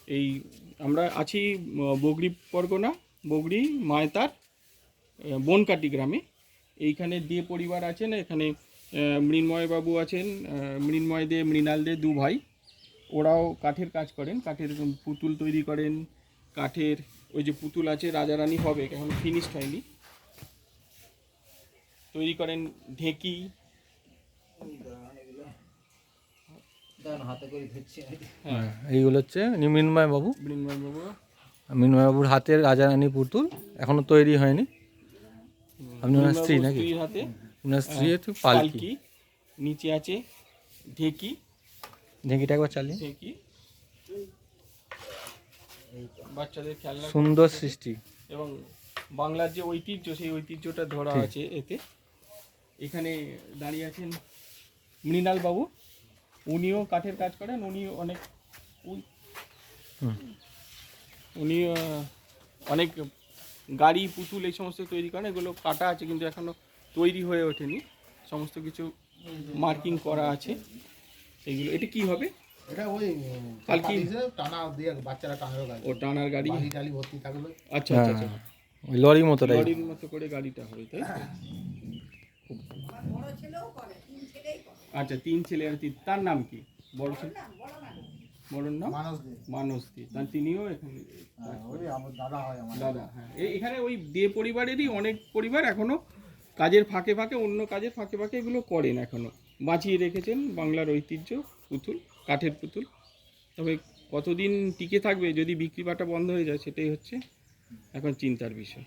এই আমরা আছি বগরি পরগনা, বগরি মায়তার বনকাটি গ্রামে। এইখানে দে পরিবার আছেন, এখানে মৃন্ময়বাবু আছেন, মৃন্ময় দে, মৃণাল দে, দু ভাই। ওরাও কাঠের কাজ করেন, কাঠের পুতুল তৈরি করেন। কাঠের ওই যে পুতুল আছে রাজারানী হবে, এখন ফিনিশড হয়নি, তৈরি করেন। ঢেকি, হ্যাঁ, এইগুলো হচ্ছে মৃন্ময়বাবু। মৃন্ময়বাবু মৃন্ময়বাবুর হাতের রাজারানী পুতুল এখনো তৈরি হয়নি। আপনি ওনার স্ত্রী নাকি? স্ত্রীর হাতে ওনার স্ত্রী হচ্ছে পালকি। পালকি। নিচে আছে ঢেকি, ঢেঁকিটা একবার চালিয়ে। ঢেকি বাচ্চাদের খেলনা, সুন্দর সৃষ্টি এবং বাংলার যে ঐতিহ্য, সেই ঐতিহ্যটা ধরা ঠিক। আছে এতে। এখানে দাঁড়িয়ে আছেন মৃণাল বাবু, উনিও কাঠের কাজ করেন। উনি অনেক গাড়ি, পুতুল এই সমস্ত তৈরি করেন। এগুলো কাটা আছে কিন্তু এখনো তৈরি হয়ে ওঠেনি, সমস্ত কিছু মার্কিং করা আছে। এইগুলো এটা কি হবে? এটা ওই পালকি টানা দিয়ে বাচ্চারা টানার গাড়ি, ও টানার গাড়ি। বালি টালি ভর্তি থাকবে। আচ্ছা আচ্ছা আচ্ছা, ওই লরির মতো টাইপ। লরির মতো করে গাড়িটা হবে, তাই তো? আচ্ছা, 3 ছেলে আর তার নাম কি? বড় ছেলে, বড় নাম মানস দে। তার তিনিও এখানে ওই আমার দাদা হয়, আমার দাদা। হ্যাঁ, এখানে ওই দে পরিবারেরই অনেক পরিবার এখনো কাজের ফাঁকে ফাঁকে, অন্য কাজের ফাঁকে ফাঁকে এগুলো করেন, এখনো বাঁচিয়ে রেখেছেন বাংলার ঐতিহ্য পুতুল, কাঠের পুতুল। তবে কতদিন টিকে থাকবে যদি বিক্রি বাটা বন্ধ হয়ে যায়, সেটাই হচ্ছে এখন চিন্তার বিষয়।